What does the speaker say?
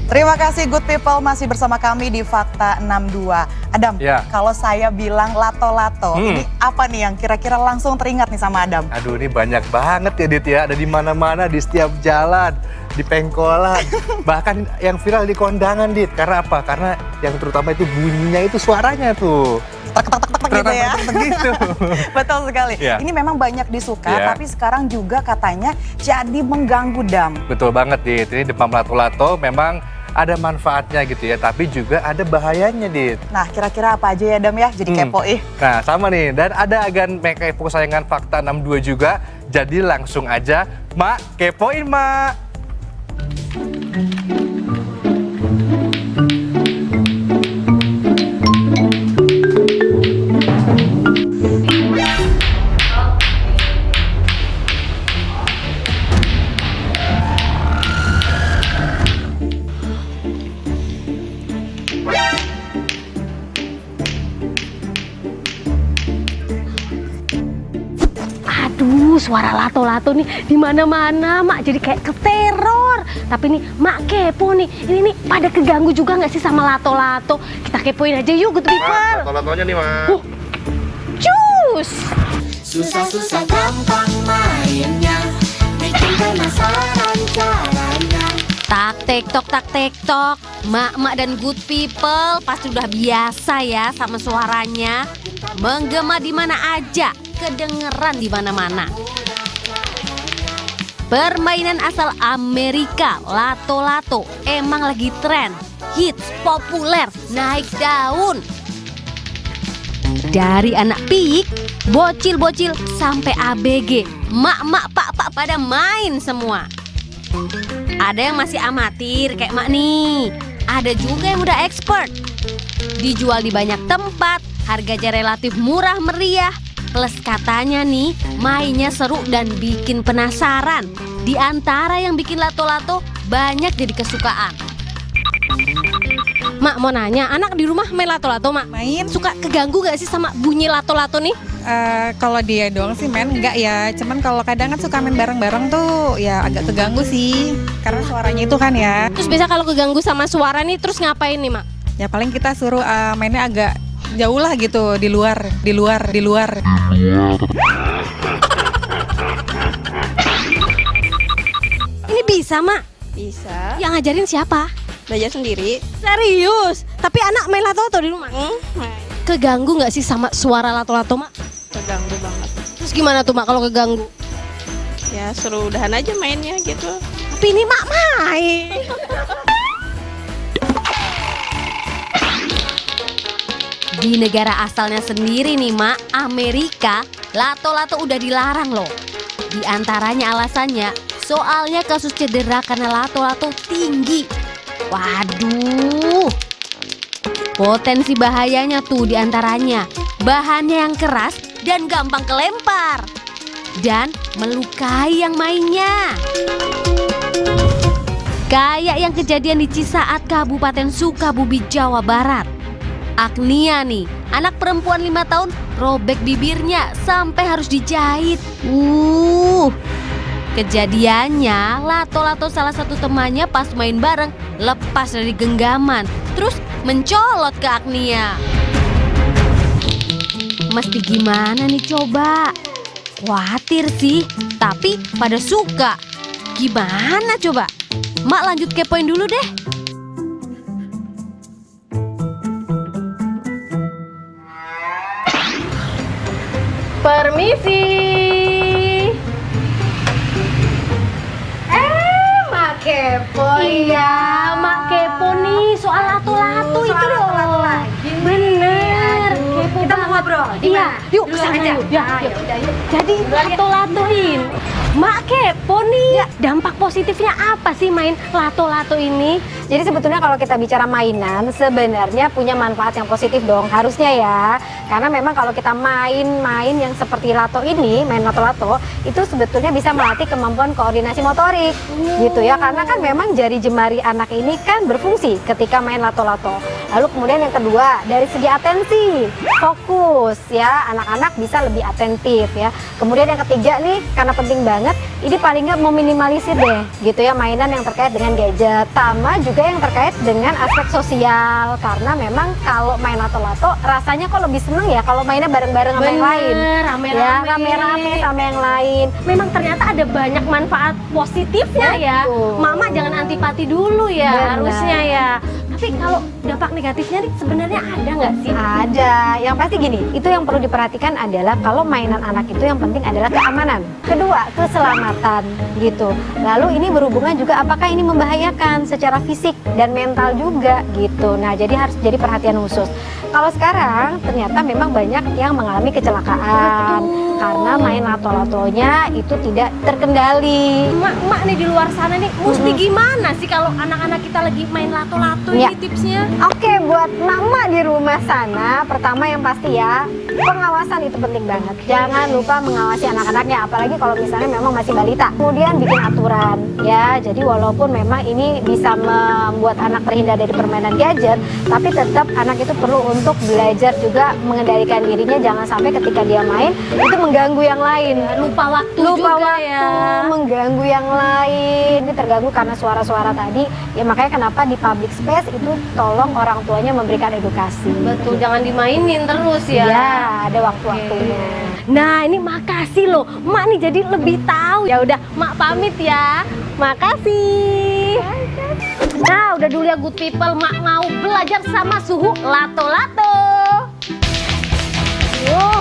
Terima kasih Good People, masih bersama kami di Fakta 62. Adam, kalau saya bilang lato-lato, ini apa nih yang kira-kira langsung teringat nih sama Adam? Aduh, ini banyak banget ya Dit ya, ada di mana-mana, di setiap jalan, di pengkolan, bahkan yang viral di kondangan Dit. Karena apa? Karena yang terutama itu bunyinya itu suaranya tuh. Tak gitu ya. Gitu. Betul sekali. Ini memang banyak disuka, tapi sekarang juga katanya jadi mengganggu Dam. Betul banget Dit, ini demam lato-lato memang ada manfaatnya gitu ya, tapi juga ada bahayanya Dit. Nah, kira-kira apa aja ya Dam ya? Jadi kepo Nah, sama nih, dan ada agan kepo kesayangan Fakta 62 juga. Jadi langsung aja, Mak, kepoin Mak. Aduh, suara lato-lato nih di mana-mana, Mak jadi kayak keteror. Tapi nih, Mak kepo nih. Ini nih pada keganggu juga nggak sih sama lato-lato? Kita kepoin aja yuk, Good People. Lato-latonya nih, Mak. Cus. Susah-susah gampang mainnya, bikin penasaran caranya. Tak tektok, Mak dan Good People pasti udah biasa ya sama suaranya. Menggema di mana aja, kedengeran di mana-mana. Permainan asal Amerika, lato-lato, emang lagi tren, hits, populer, naik daun. Dari anak piik, bocil-bocil sampai ABG, mak-mak, pak-pak pada main semua. Ada yang masih amatir kayak Mak nih, ada juga yang udah expert. Dijual di banyak tempat, harganya relatif murah meriah. Plus katanya nih, mainnya seru dan bikin penasaran. Di antara yang bikin lato-lato, banyak jadi kesukaan. Mak mau nanya, anak di rumah main lato-lato, Mak? Main. Suka keganggu gak sih sama bunyi lato-lato nih? Kalau dia doang sih main enggak ya. Cuman kalau kadang kan suka main bareng-bareng tuh ya agak keganggu sih. Karena suaranya itu kan ya. Terus biasa kalau keganggu sama suara nih, terus ngapain nih, Mak? Ya paling kita suruh mainnya agak jauh lah gitu, di luar. Ini bisa, Mak? Bisa, Yang ngajarin siapa? belajar sendiri. Serius? Tapi anak main lato-lato di rumah? Keganggu nggak sih sama suara lato-lato, Mak? Terganggu banget. Terus gimana tuh, Mak, kalau keganggu? Ya suruh udahan aja mainnya gitu. Tapi ini Mak main. Di negara asalnya sendiri nih, Mak, Amerika, lato-lato udah dilarang loh. Di antaranya alasannya, soalnya kasus cedera karena lato-lato tinggi. Waduh. Potensi bahayanya tuh diantaranya bahannya yang keras dan gampang kelempar dan melukai yang mainnya. Kayak yang kejadian di Cisaat, Kabupaten Sukabumi, Jawa Barat. Agnia nih, anak perempuan 5 tahun robek bibirnya sampai harus dijahit. Kejadiannya, lato-lato salah satu temannya pas main bareng lepas dari genggaman, terus mencolot ke Agnia. Mesti gimana nih coba? Khawatir sih, tapi pada suka. Gimana coba? Mak lanjut kepoin dulu deh. Permisi. Mak kepo. Iya, Mak kepo nih soal lato-lato itu dong. Bener. Kepo Kita mau ngobrol. Iya, yuk kesana aja. Ya, udah yuk. jadi lato-latoin. Mak kepo nih, dampak positifnya apa sih main lato-lato ini? Jadi sebetulnya kalau kita bicara mainan, sebenarnya punya manfaat yang positif dong, harusnya ya. Karena memang kalau kita main-main yang seperti lato ini, main lato-lato, itu sebetulnya bisa melatih kemampuan koordinasi motorik, gitu ya. Karena kan memang jari jemari anak ini kan berfungsi ketika main lato-lato. Lalu kemudian yang kedua, dari segi atensi, fokus ya, anak-anak bisa lebih atentif ya. Kemudian yang ketiga nih, karena penting banget, ini paling nggak meminimalisir deh gitu ya mainan yang terkait dengan gadget. Sama juga yang terkait dengan aspek sosial, karena memang kalau main lato-lato rasanya kok lebih seneng ya kalau mainnya bareng-bareng sama yang lain. Rame-rame. Ya, rame-rame sama yang lain. Memang ternyata ada banyak manfaat positifnya ya. Betul. Mama jangan antipati dulu ya, Benar. harusnya ya. Tapi kalau dampak negatifnya nih sebenarnya ada nggak sih? Ada, yang pasti gini, itu yang perlu diperhatikan adalah kalau mainan anak itu yang penting adalah keamanan. Kedua, keselamatan gitu. Lalu ini berhubungan juga apakah ini membahayakan secara fisik dan mental juga gitu. Nah, jadi harus jadi perhatian khusus. Kalau sekarang ternyata memang banyak yang mengalami kecelakaan karena main lato-latonya itu tidak terkendali. Mak nih di luar sana nih, mesti gimana sih kalau anak-anak kita lagi main lato-lato Ya. ini tipsnya? Oke, buat mama di rumah sana, pertama yang pasti ya, pengawasan itu penting banget. Jangan lupa mengawasi anak-anaknya, apalagi kalau misalnya memang masih balita. Kemudian bikin aturan ya, jadi walaupun memang ini bisa membuat anak terhindar dari permainan gadget, tapi tetap anak itu perlu untuk belajar juga mengendalikan dirinya, jangan sampai ketika dia main itu mengganggu yang lain. Lupa waktu Lupa juga waktu, ya. mengganggu yang lain. Ini terganggu karena suara-suara tadi. Ya makanya kenapa di public space itu tolong orang tuanya memberikan edukasi. Betul, jangan dimainin terus ya. Ya, ada waktu-waktunya. Nah, ini makasih loh. Mak nih jadi lebih tahu. Ya udah, Mak pamit ya. Makasih. Nah, udah dulu ya good people, Mak mau belajar sama Suhu lato-lato. Yo.